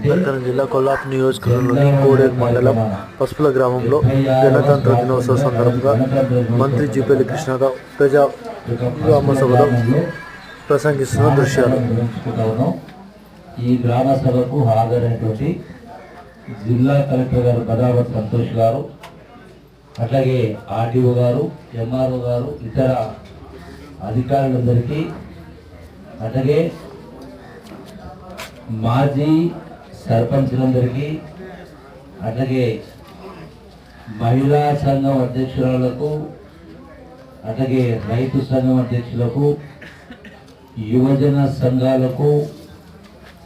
అంబేద్కర్ జిల్లా కొల్లాపూర్ నియోజకవర్గంలోని కోడేరు మండలం పసుపుల గ్రామంలో గణతంత్ర దినోత్సవ సందర్భంగా మంత్రి జీపల్లి కృష్ణారావు ప్రజా గ్రామ సభలో ప్రసంగిస్తున్న దృశ్యాలు. ఈ గ్రామ సభకు హాజరైనటువంటి జిల్లా కలెక్టర్ గారు బదావత్ సంతోష్ గారు, అట్లాగే ఆర్డీఓ గారు, ఎంఆర్ఓ గారు, ఇతర అధికారులందరికీ, అట్లాగే మాజీ సర్పంచులందరికీ, అట్లాగే మహిళా సంఘం అధ్యక్షురాలకు, అట్లాగే రైతు సంఘం అధ్యక్షులకు, యువజన సంఘాలకు,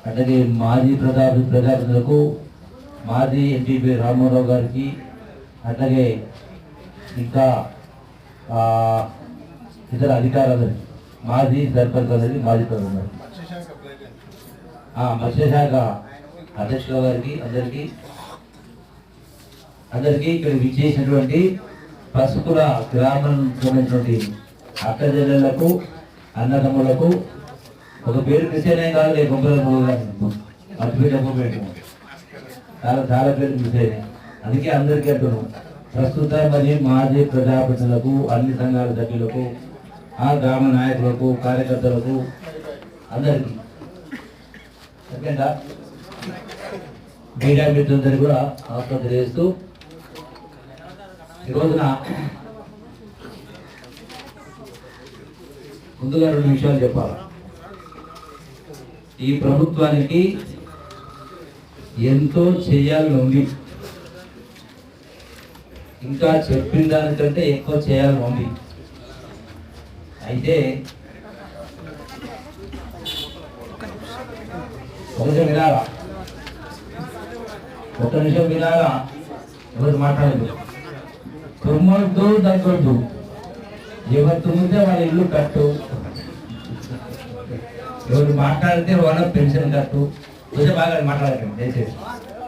అట్లాగే మాజీ ప్రజాప్రతినిధులకు, మాజీ ఎంపీ రామారావు గారికి, అట్లాగే ఇంకా ఇతర అధికారులందరికీ, మాజీ సర్పంచ్ అందరికీ, మాజీ ప్రజలందరికీ, మత్స్యశాఖ అధ్యక్షుల గారికి అందరికీ ఇక్కడ విచ్చేసినటువంటి పసుపుల గ్రామం సంబంధించినటువంటి అక్క చెల్లెళ్లకు, అన్నదమ్ములకు, ఒక పేరు మిస్సేనే కాదు, లేక చాలా పేరు మిస్సేనే, అందుకే అందరికీ అంటున్నాం. ప్రస్తుత మరియు మాజీ ప్రజాప్రతినిధులకు, అన్ని సంఘాల సభ్యులకు, ఆ గ్రామ నాయకులకు, కార్యకర్తలకు అందరికీ మీడియా మిత్రులందరూ కూడా ఆస్వాదం తెలియజేస్తూ, ఈ రోజున ముందుగా 2 విషయాలు చెప్పాలి. ఈ ప్రభుత్వానికి ఎంతో చేయాలని ఉంది, ఇంకా చెప్పిన దానికంటే ఎక్కువ చేయాలని ఉంది. అయితే ఒక నిమిషం వినాలా, ఎవరు మాట్లాడదు, తుమ్మొద్దు తగ్గొద్దు, ఎవరు తుమ్మితే వాళ్ళ ఇల్లు కట్టు, ఎవరు మాట్లాడితే వాళ్ళ పెన్షన్ కట్టు, కొంచెం బాగా మాట్లాడకండి దయచేసి.